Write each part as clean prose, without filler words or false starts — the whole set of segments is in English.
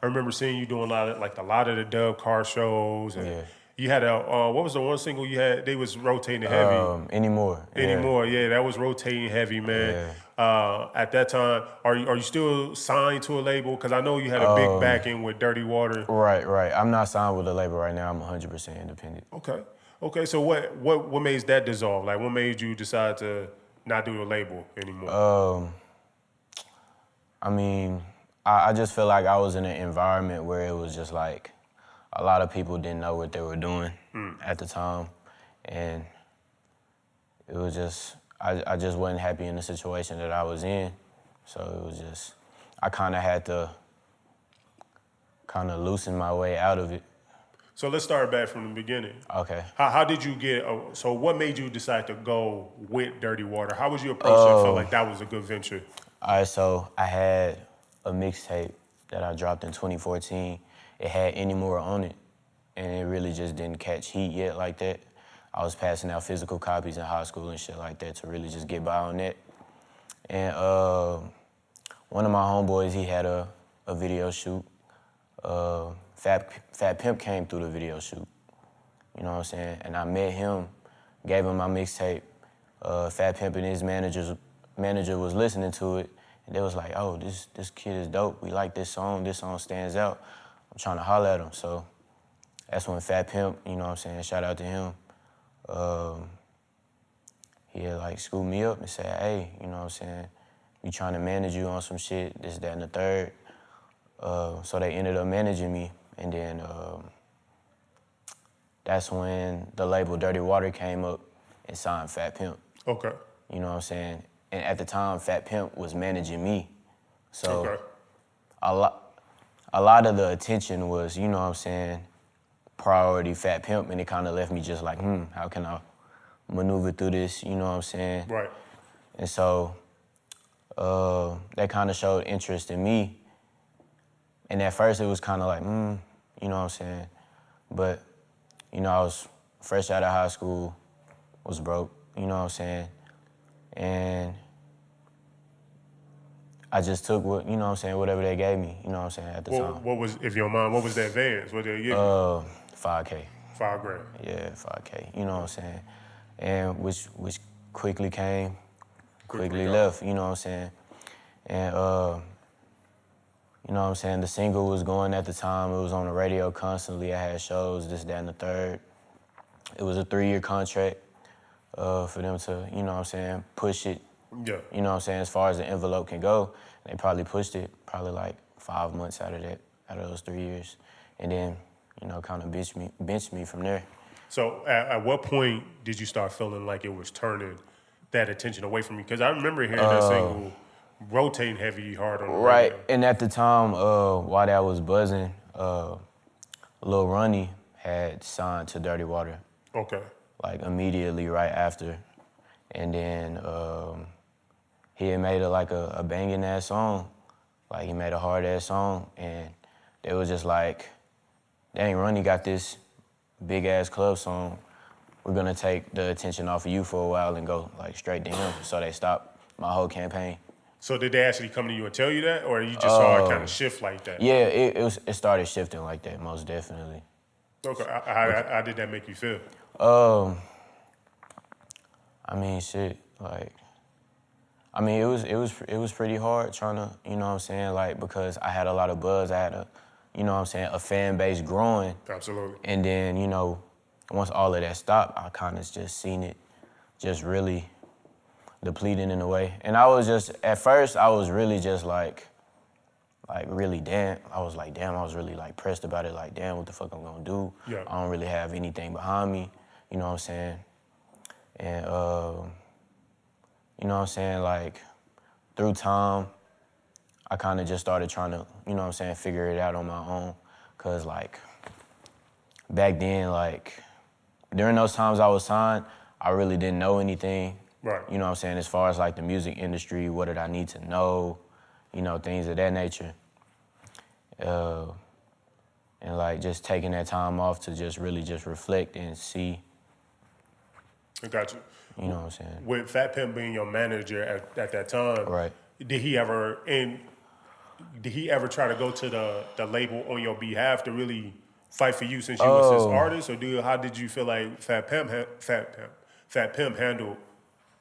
I remember seeing you doing a lot of the Dub car shows, and Yeah. you had a what was the one single you had? They was rotating heavy. Anymore. Anymore, yeah, that was rotating heavy, man. Yeah. At that time, are you still signed to a label? Because I know you had a big backing with Dirty Water. Right. I'm not signed with a label right now. I'm 100% independent. Okay. So what made that dissolve? Like, what made you decide to not do the label anymore? I mean, I just feel like I was in an environment where it was just like a lot of people didn't know what they were doing at the time. And it was just, I just wasn't happy in the situation that I was in. So it was just, I kind of had to kind of loosen my way out of it. So let's start back from the beginning. Okay. How did you get? So what made you decide to go with Dirty Water? How was you approach it? Felt like that was a good venture. All right, so I had a mixtape that I dropped in 2014. It had Any More on it, and it really just didn't catch heat yet like that. I was passing out physical copies in high school and shit like that to really just get by on that. And one of my homeboys, he had a video shoot. Fat Pimp came through the video shoot, you know what I'm saying? And I met him, gave him my mixtape. Fat Pimp and his manager was listening to it, and they was like, oh, this kid is dope. We like this song stands out. I'm trying to holler at him. So that's when Fat Pimp, you know what I'm saying, shout out to him. He had like scooped me up and said, hey, you know what I'm saying, we trying to manage you on some shit, this, that, and the third. So they ended up managing me, and then that's when the label Dirty Water came up and signed Fat Pimp. Okay. You know what I'm saying? And at the time, Fat Pimp was managing me. So okay. a lot of the attention was, you know what I'm saying, priority Fat Pimp, and it kind of left me just like, how can I maneuver through this, you know what I'm saying? Right. And so that kind of showed interest in me. And at first it was kind of like, you know what I'm saying? But, you know, I was fresh out of high school, was broke, you know what I'm saying? And I just took what, you know what I'm saying, whatever they gave me, you know what I'm saying, at the time. What was, if you don't mind, what was the advance? What did they give you? $5K. $5,000. Yeah, $5K, you know what I'm saying? And which quickly came, quickly left, you know what I'm saying? And, you know what I'm saying, the single was going at the time. It was on the radio constantly. I had shows, this, that, and the third. It was a 3-year contract for them to, you know what I'm saying, push it. Yeah. You know what I'm saying, as far as the envelope can go. They probably pushed it probably like 5 months out of those 3 years. And then, you know, kind of benched me from there. So at what point did you start feeling like it was turning that attention away from you? Because I remember hearing that single rotating heavy hard on the radio. Right, and at the time, while that was buzzing, Lil Ronnie had signed to Dirty Water. Okay. Like immediately right after. And then he had made a banging ass song. Like he made a hard ass song, and they was just like, dang, Ronnie got this big ass club song. We're gonna take the attention off of you for a while and go like straight to him. So they stopped my whole campaign. So did they actually come to you and tell you that, or you just saw it kind of shift like that? Yeah, it started shifting like that, most definitely. Okay, how did that make you feel? I mean, shit, like, I mean, it was pretty hard trying to, you know what I'm saying, like, because I had a lot of buzz. I had you know what I'm saying, a fan base growing. Absolutely. And then, you know, once all of that stopped, I kind of just seen it just really depleting in a way. And I was just, at first, I was really just like really damn, I was really like pressed about it, like, damn, what the fuck I'm gonna do? Yeah. I don't really have anything behind me, you know what I'm saying? And, you know what I'm saying, like, through time, I kind of just started trying to, you know what I'm saying, figure it out on my own. Cause like, back then, like, during those times I was signed, I really didn't know anything. Right. You know what I'm saying, as far as like the music industry, what did I need to know, you know, things of that nature. And like just taking that time off to just really just reflect and see. I got you. You know what I'm saying? With Fat Pimp being your manager at that time, Right. Did he ever, and did he ever try to go to the label on your behalf to really fight for you since you was his artist, or how did you feel like Fat Pimp handled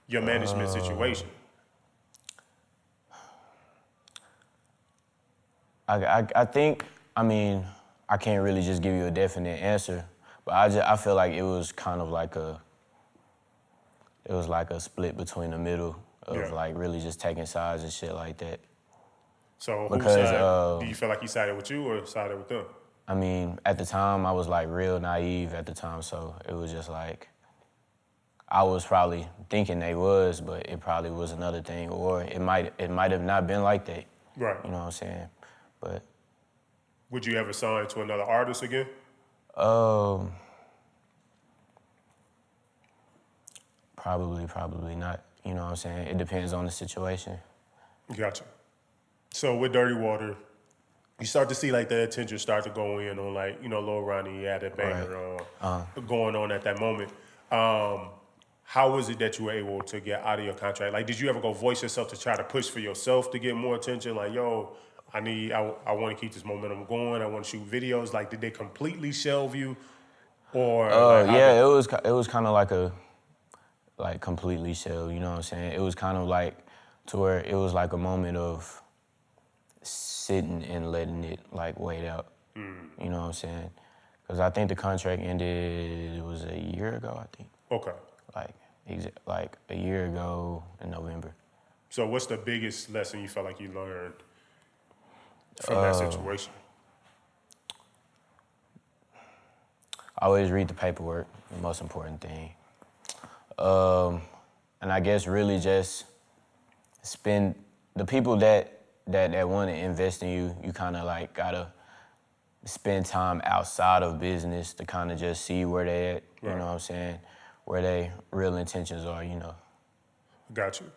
your management situation? I think, I mean, I can't really just give you a definite answer, but I feel like it was kind of like a split between the middle of like really just taking sides and shit like that. So Because do you feel like he sided with you or sided with them? I mean, at the time I was like real naive at the time, so it was just like I was probably thinking they was, but it probably was another thing, or it might have not been like that. Right. You know what I'm saying? But would you ever sign to another artist again? Probably not. You know what I'm saying? It depends on the situation. Gotcha. So with Dirty Water, you start to see like the attention start to go in on like, Lil Ronnie had a banger going on at that moment. How was it that you were able to get out of your contract? Like, did you ever go voice yourself to try to push for yourself to get more attention? Like, yo, I want to keep this momentum going. I want to shoot videos. Like, did they completely shelve you? Or yeah, it was kind of like completely shelved, you know what I'm saying? It was kind of like to where it was like a moment of sitting and letting it like wait out. You know what I'm saying? Because I think the contract ended, it was a year ago, I think. Okay. Like a year ago in November. So what's the biggest lesson you felt like you learned from that situation? Always read the paperwork, the most important thing. And I guess really just spend, the people that want to invest in you, you kind of like gotta spend time outside of business to kind of just see where they at, you know what I'm saying? Where their real intentions are, Got you.